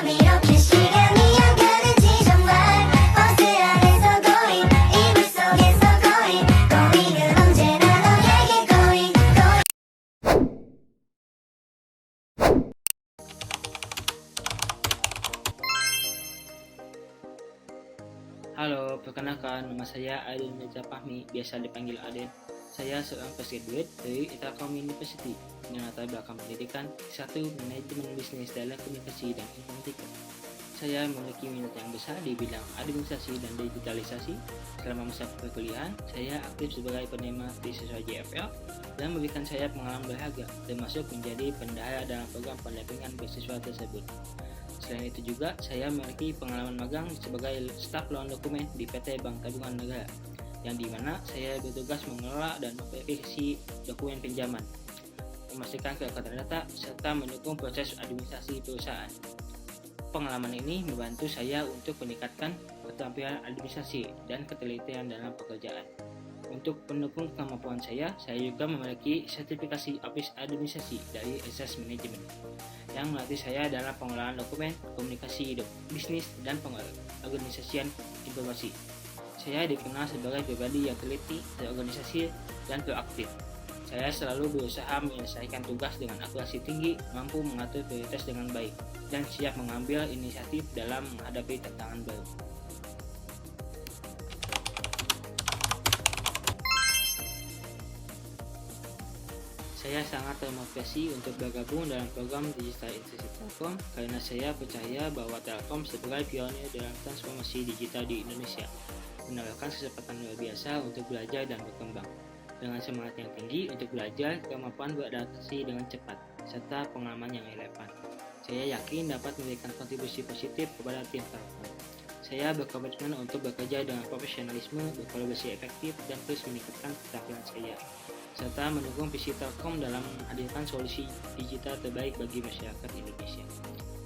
이렇게 시간이 안 가는지 정말 버스 안에서 going 이불 속에서 going going은 언제나 너에게 going going. Halo, perkenalkan nama saya Aden Reza Fahmi, biasa dipanggil Aden. Saya seorang postgraduate dari Telkom University dengan latar belakang pendidikan S1 Manajemen Bisnis dalam Komunikasi dan Informatika. Saya memiliki minat yang besar di bidang administrasi dan digitalisasi. Selama masa perkuliahan, saya aktif sebagai penerima beasiswa JFL dan memberikan saya pengalaman berharga, termasuk menjadi bendahara dalam program pendampingan beasiswa tersebut. Selain itu juga, saya memiliki pengalaman magang sebagai staf lawan dokumen di PT Bank Tabungan Negara, yang dimana saya bertugas mengelola dan memverifikasi dokumen pinjaman, memastikan keanggotaan data, serta mendukung proses administrasi perusahaan. Pengalaman ini membantu saya untuk meningkatkan keterampilan administrasi dan ketelitian dalam pekerjaan. Untuk mendukung kemampuan saya juga memiliki sertifikasi Office Administrasi dari SS Management yang melatih saya dalam pengelolaan dokumen, komunikasi bisnis, dan pengorganisasian informasi. Saya dikenal sebagai pribadi yang teliti, terorganisasi, dan proaktif. Saya selalu berusaha menyelesaikan tugas dengan akurasi tinggi, mampu mengatur prioritas dengan baik, dan siap mengambil inisiatif dalam menghadapi tantangan baru. Saya sangat termotivasi untuk bergabung dalam program Digital Inclusive Telkom karena saya percaya bahwa Telkom sebagai pionir dalam transformasi digital di Indonesia menawarkan kesempatan luar biasa untuk belajar dan berkembang. Dengan semangat yang tinggi untuk belajar, kemampuan beradaptasi dengan cepat, serta pengalaman yang relevan, saya yakin dapat memberikan kontribusi positif kepada tim Telkom. Saya berkomitmen untuk bekerja dengan profesionalisme, berkolaborasi efektif, dan terus meningkatkan keterampilan saya, serta mendukung visi Telkom dalam menghadirkan solusi digital terbaik bagi masyarakat Indonesia.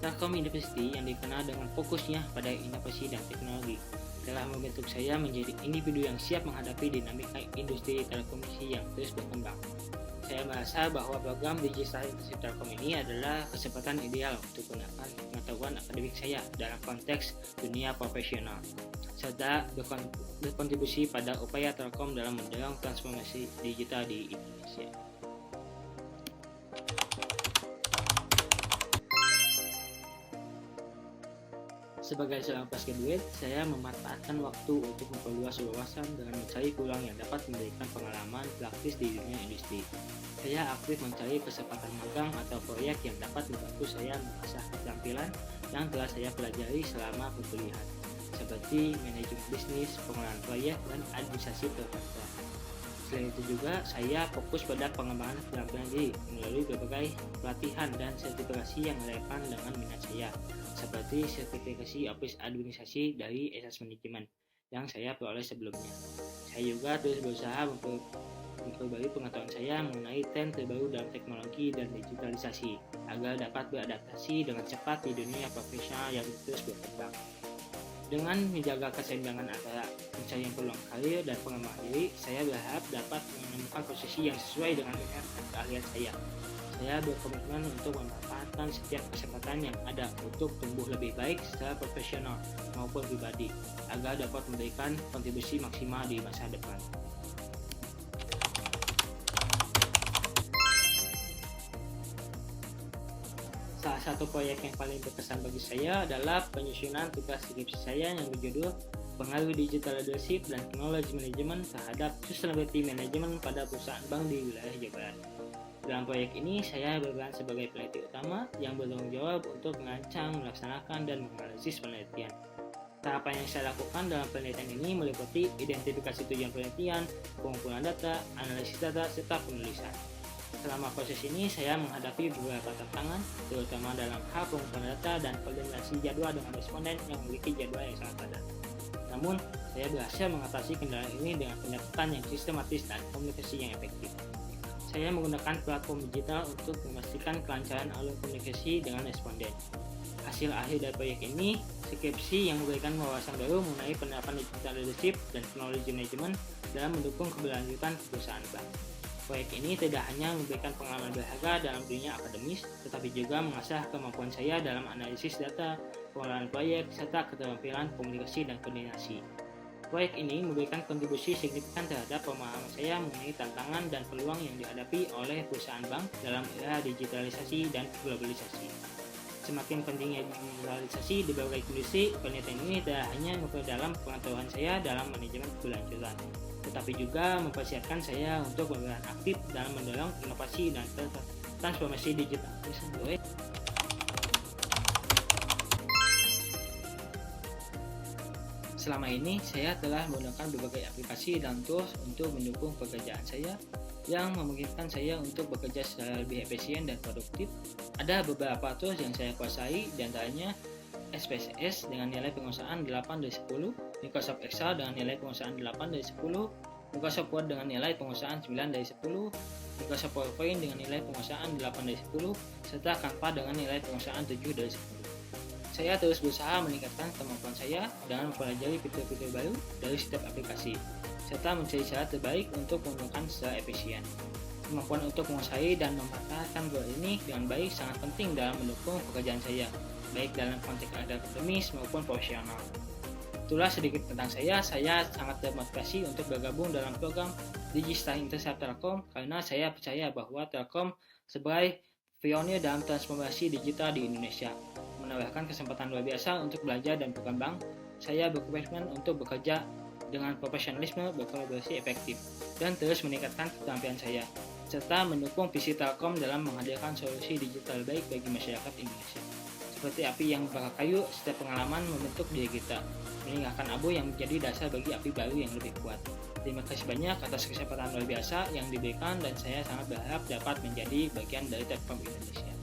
Telkom University yang dikenal dengan fokusnya pada inovasi dan teknologi telah membentuk saya menjadi individu yang siap menghadapi dinamika industri telekomunikasi yang terus berkembang. Saya merasa bahwa program Digital Inclusive Telkom ini adalah kesempatan ideal untuk menggunakan pengetahuan akademik saya dalam konteks dunia profesional, serta berkontribusi pada upaya Telkom dalam mendorong transformasi digital di Indonesia. Sebagai seorang postgraduate, saya memanfaatkan waktu untuk memperluas wawasan dengan mencari peluang yang dapat memberikan pengalaman praktis di dunia industri. Saya aktif mencari kesempatan magang atau proyek yang dapat membantu saya mengasah keterampilan yang telah saya pelajari selama perkuliahan, seperti manajemen bisnis, pengelolaan proyek, dan administrasi perkantoran. Selain itu juga, saya fokus pada pengembangan keterampilan diri melalui berbagai pelatihan dan sertifikasi yang relevan dengan minat saya, seperti sertifikasi Office Administrasi dari SS Management yang saya peroleh sebelumnya. Saya juga terus berusaha memperbarui pengetahuan saya mengenai tren terbaru dalam teknologi dan digitalisasi agar dapat beradaptasi dengan cepat di dunia profesional yang terus berkembang. Dengan menjaga keseimbangan antara pencarian peluang karir dan pengembangan diri, saya berharap dapat menemukan posisi yang sesuai dengan minat dan keahlian saya. Saya berkomitmen untuk memanfaatkan setiap kesempatan yang ada untuk tumbuh lebih baik secara profesional maupun pribadi, agar dapat memberikan kontribusi maksimal di masa depan. Salah satu proyek yang paling berkesan bagi saya adalah penyusunan tugas skripsi saya yang berjudul Pengaruh Digital Leadership dan Knowledge Management terhadap Sustainability Management pada perusahaan bank di wilayah Jawa Barat. Dalam proyek ini, saya berperan sebagai peneliti utama yang bertanggung jawab untuk merancang, melaksanakan, dan menganalisis penelitian. Tahapan yang saya lakukan dalam penelitian ini meliputi identifikasi tujuan penelitian, pengumpulan data, analisis data, serta penulisan. Selama proses ini, saya menghadapi beberapa tantangan, terutama dalam hal pengumpulan data dan koordinasi jadwal dengan responden yang memiliki jadwal yang sangat padat. Namun, saya berhasil mengatasi kendala ini dengan penyertaan yang sistematis dan komunikasi yang efektif. Saya menggunakan platform digital untuk memastikan kelancaran alur komunikasi dengan responden. Hasil akhir dari proyek ini, skripsi yang memberikan wawasan baru mengenai penerapan digital leadership dan knowledge management dalam mendukung keberlanjutan perusahaan bank. Proyek ini tidak hanya memberikan pengalaman berharga dalam dunia akademis, tetapi juga mengasah kemampuan saya dalam analisis data, pengelolaan proyek, serta keterampilan komunikasi dan koordinasi. Proyek ini memberikan kontribusi signifikan terhadap pemahaman saya mengenai tantangan dan peluang yang dihadapi oleh perusahaan bank dalam era digitalisasi dan globalisasi. Semakin pentingnya digitalisasi di berbagai industri, penelitian ini tidak hanya memperdalam pengetahuan saya dalam manajemen keberlanjutan, tetapi juga mempersiapkan saya untuk berperan aktif dalam mendorong inovasi dan transformasi digital itu sendiri. Selama ini, saya telah menggunakan berbagai aplikasi dan tools untuk mendukung pekerjaan saya yang memungkinkan saya untuk bekerja secara lebih efisien dan produktif. Ada beberapa tools yang saya kuasai, diantaranya SPSS dengan nilai penguasaan 8 dari 10, Microsoft Excel dengan nilai penguasaan 8 dari 10, Microsoft Word dengan nilai penguasaan 9 dari 10, Microsoft PowerPoint dengan nilai penguasaan 8 dari 10, serta Canva dengan nilai penguasaan 7 dari 10. Saya terus berusaha meningkatkan kemampuan saya dengan mempelajari fitur-fitur baru dari setiap aplikasi, serta mencari cara terbaik untuk menggunakan secara efisien. Kemampuan untuk menguasai dan memanfaatkan dua ini dengan baik sangat penting dalam mendukung pekerjaan saya, baik dalam konteks akademis maupun profesional. Itulah sedikit tentang saya sangat termotivasi untuk bergabung dalam program Digistar Intercept Telkom karena saya percaya bahwa Telkom sebagai pionir dalam transformasi digital di Indonesia menawarkan kesempatan luar biasa untuk belajar dan berkembang. Saya berkomitmen untuk bekerja dengan profesionalisme, berkolaborasi efektif, dan terus meningkatkan keterampilan saya, serta mendukung visi Telkom dalam menghadirkan solusi digital baik bagi masyarakat Indonesia. Seperti api yang bakar kayu, setiap pengalaman membentuk diri kita, meninggalkan abu yang menjadi dasar bagi api baru yang lebih kuat. Terima kasih banyak atas kesempatan luar biasa yang diberikan dan saya sangat berharap dapat menjadi bagian dari Telkom Indonesia.